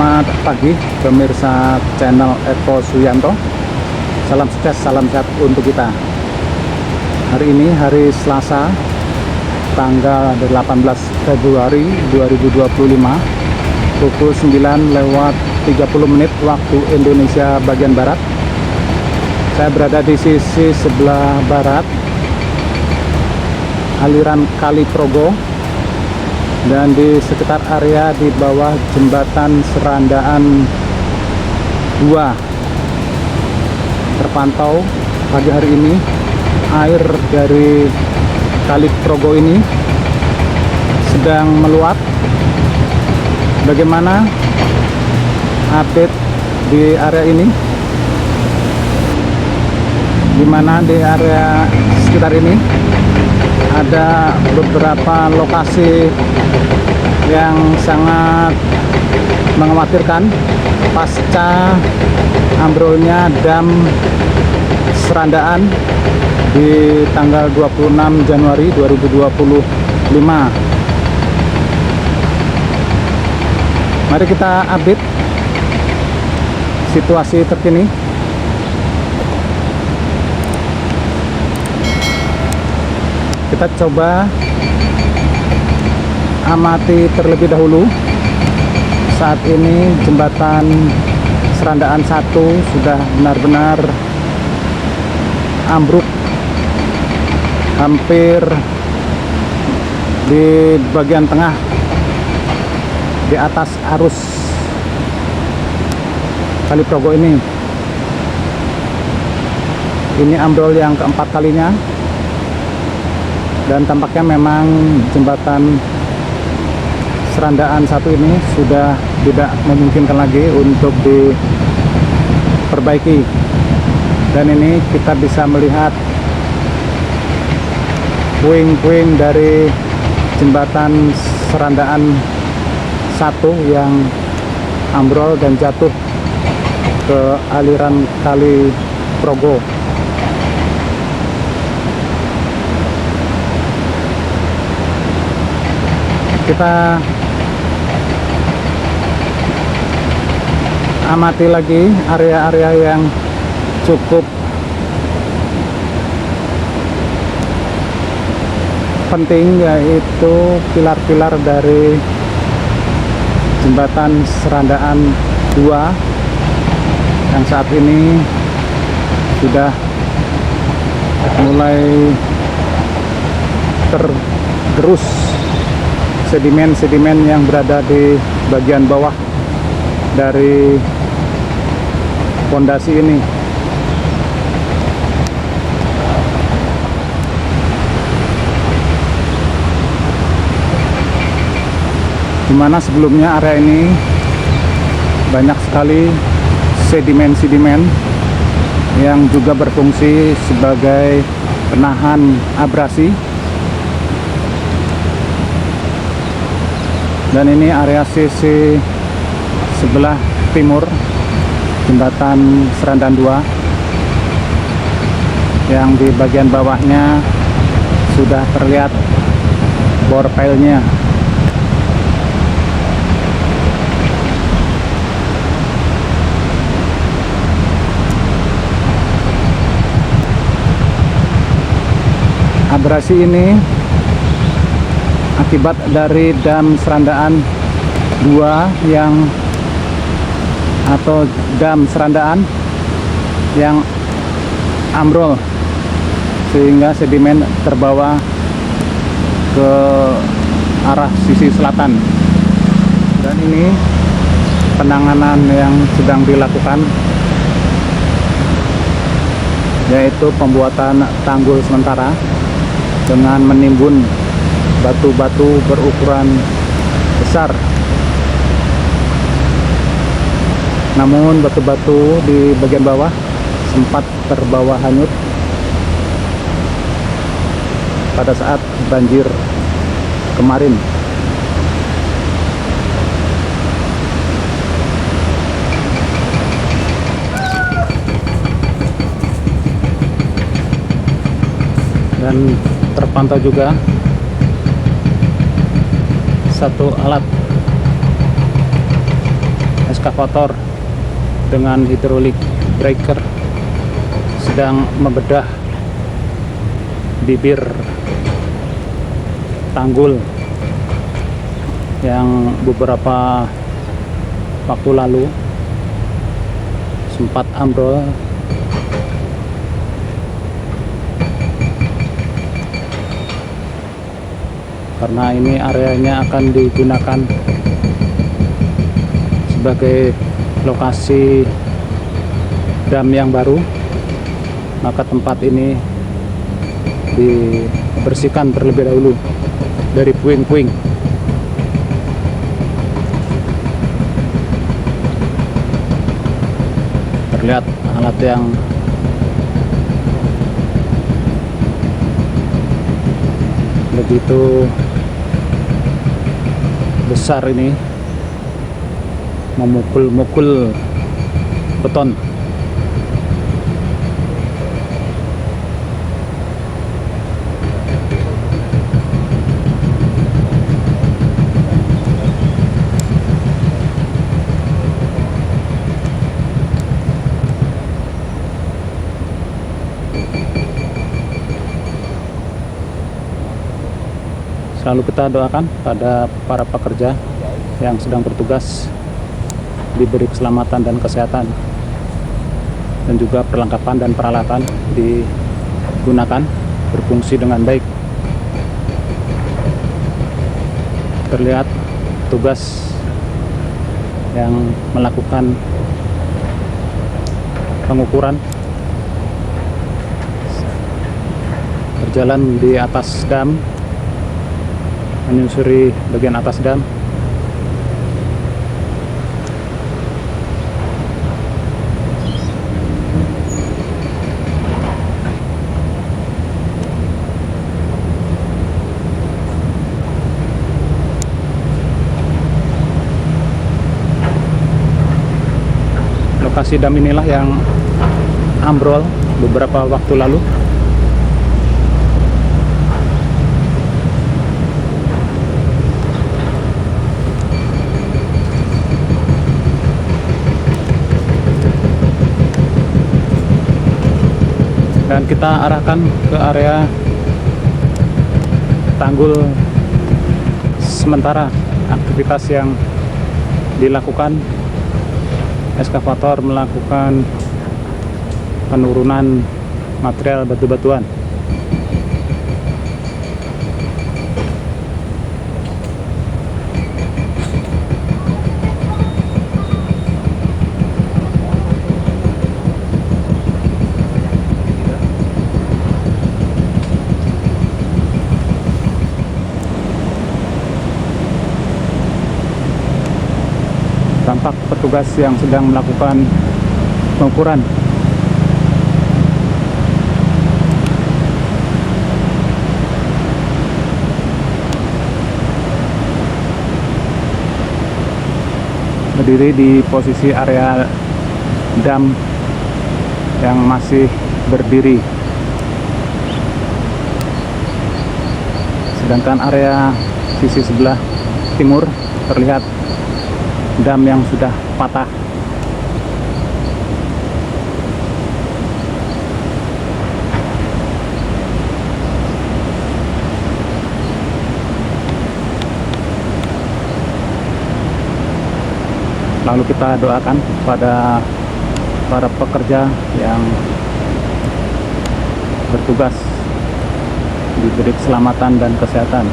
Selamat pagi pemirsa channel Eko Suyanto. Salam sukses, salam sehat untuk kita. Hari ini hari Selasa, tanggal 18 Februari 2025, pukul 9:30 waktu Indonesia bagian Barat. Saya berada di sisi sebelah barat aliran Kali Progo, dan di sekitar area di bawah jembatan Serandaan 2 terpantau pagi hari ini air dari Kali Progo ini sedang meluap. Bagaimana update di area ini, di mana di area sekitar ini ada beberapa lokasi yang sangat mengkhawatirkan pasca ambrolnya dam Serandaan di tanggal 26 Januari 2025. Mari kita update situasi terkini. Kita coba amati terlebih dahulu. Saat ini jembatan Serandaan 1 sudah benar-benar ambruk, hampir di bagian tengah, di atas arus Kali Progo ini. Ini ambrol yang keempat kalinya, dan tampaknya memang jembatan Serandaan 1 ini sudah tidak memungkinkan lagi untuk diperbaiki. Dan ini kita bisa melihat puing-puing dari jembatan Serandaan 1 yang ambrol dan jatuh ke aliran Kali Progo. Kita amati lagi area-area yang cukup penting, yaitu pilar-pilar dari jembatan Serandaan 2 yang saat ini sudah mulai tergerus sedimen-sedimen yang berada di bagian bawah dari fondasi ini. Dimana sebelumnya area ini banyak sekali sedimen-sedimen yang juga berfungsi sebagai penahan abrasi. Dan ini area sisi sebelah timur jembatan Serandaan 2, yang di bagian bawahnya sudah terlihat bor pilenya. Abrasi ini akibat dari dam Serandaan 2 atau dam Serandaan yang ambrol, sehingga sedimen terbawa ke arah sisi selatan. Dan ini penanganan yang sedang dilakukan, yaitu pembuatan tanggul sementara dengan menimbun batu-batu berukuran besar. Namun batu-batu di bagian bawah sempat terbawa hanyut pada saat banjir kemarin. Dan terpantau juga satu alat eskavator dengan hidrolik breaker sedang membedah bibir tanggul yang beberapa waktu lalu sempat ambrol. Karena ini areanya akan digunakan sebagai lokasi dam yang baru, maka tempat ini dibersihkan terlebih dahulu dari puing-puing. Terlihat alat yang begitu besar ini memukul-mukul beton. Selalu kita doakan pada para pekerja yang sedang bertugas diberi keselamatan dan kesehatan, dan juga perlengkapan dan peralatan digunakan berfungsi dengan baik. Terlihat tugas yang melakukan pengukuran berjalan di atas dam, menyusuri bagian atas dam. Lokasi dam inilah yang ambrol beberapa waktu lalu. Dan kita arahkan ke area tanggul sementara. Aktivitas yang dilakukan, eskavator melakukan penurunan material batu-batuan. Tampak petugas yang sedang melakukan pengukuran. Berdiri di posisi area dam yang masih berdiri, sedangkan area sisi sebelah timur terlihat dam yang sudah patah. Lalu kita doakan pada para pekerja yang bertugas diberi keselamatan dan kesehatan.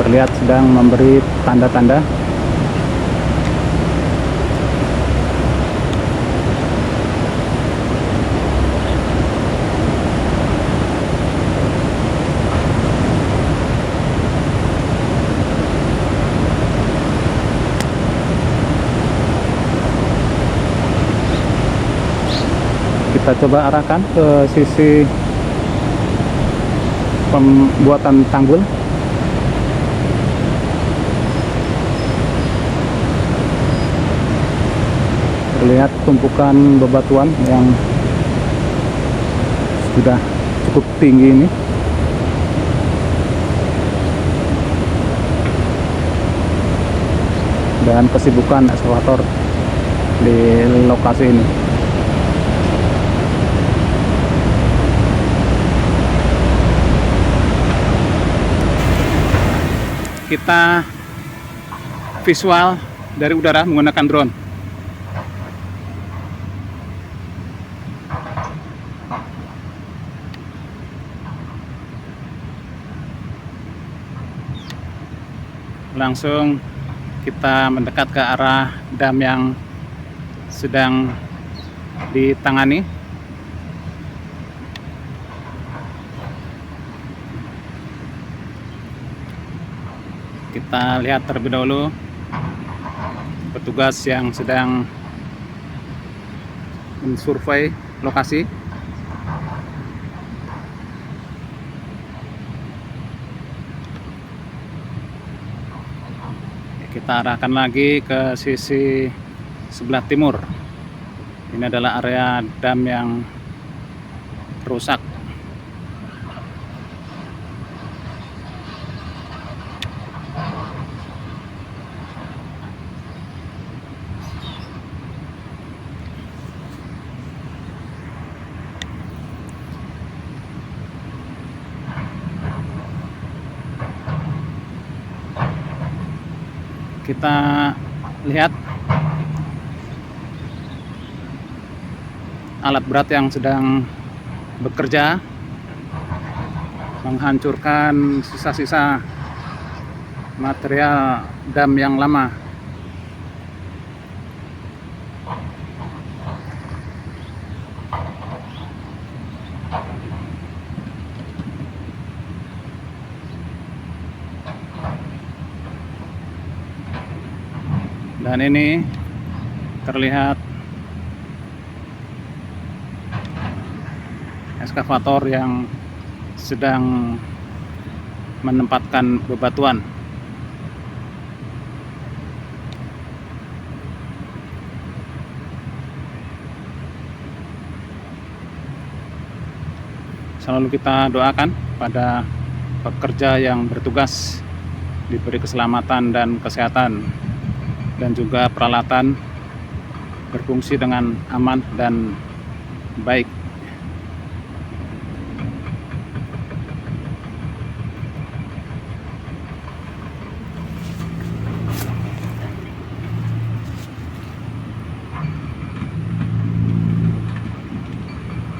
Terlihat sedang memberi tanda-tanda. Kita coba arahkan ke sisi pembuatan tanggul. Terlihat tumpukan bebatuan yang sudah cukup tinggi ini. dan kesibukan ekskavator di lokasi ini. Kita visual dari udara menggunakan drone. Langsung kita mendekat ke arah dam yang sedang ditangani. Kita lihat terlebih dahulu petugas yang sedang mensurvei lokasi. Kita arahkan lagi ke sisi sebelah timur. Ini adalah area dam yang rusak. Kita lihat alat berat yang sedang bekerja menghancurkan sisa-sisa material dam yang lama. Dan ini terlihat ekskavator yang sedang menempatkan bebatuan. Selalu kita doakan pada pekerja yang bertugas diberi keselamatan dan kesehatan, dan juga peralatan berfungsi dengan aman dan baik.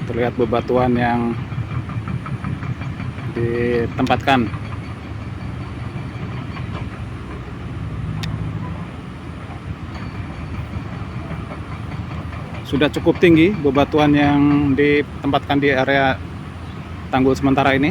Terlihat bebatuan yang ditempatkan. Sudah cukup tinggi bebatuan yang ditempatkan di area tanggul sementara ini.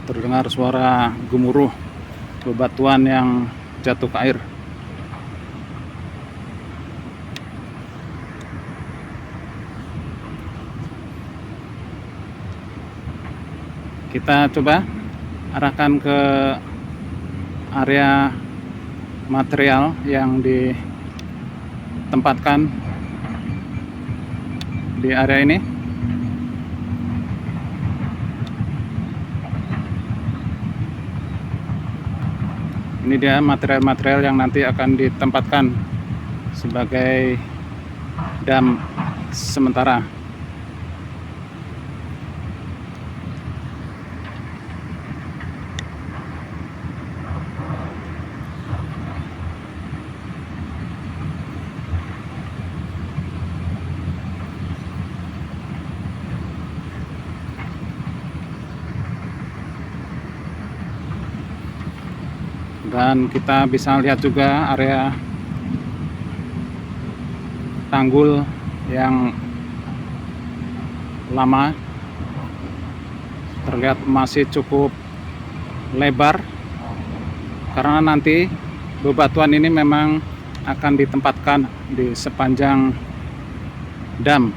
Terdengar suara gemuruh bebatuan yang jatuh ke air. Kita coba arahkan ke area material yang ditempatkan di area ini. Ini dia material-material yang nanti akan ditempatkan sebagai dam sementara. Dan kita bisa lihat juga area tanggul yang lama, terlihat masih cukup lebar, karena nanti bebatuan ini memang akan ditempatkan di sepanjang dam.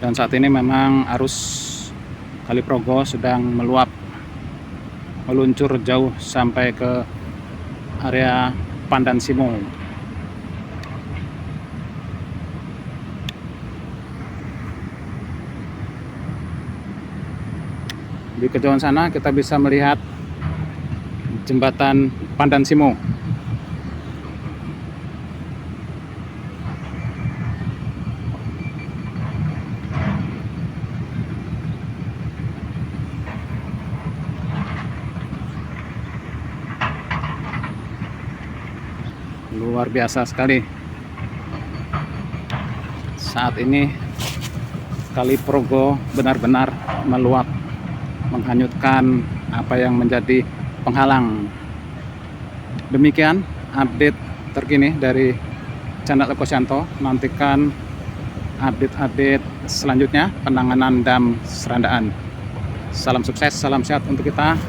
Dan saat ini memang arus Kali Progo sedang meluap, meluncur jauh sampai ke area Pandan Simo. Di kejauhan sana kita bisa melihat jembatan Pandan Simo. Luar biasa sekali. Saat ini Kali Progo benar-benar meluap, menghanyutkan apa yang menjadi penghalang. Demikian update terkini dari channel Ekosyanto. Nantikan update-update selanjutnya penanganan dam Serandaan. Salam sukses, salam sehat untuk kita.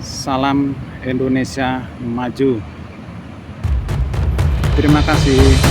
Salam Indonesia maju. Terima kasih.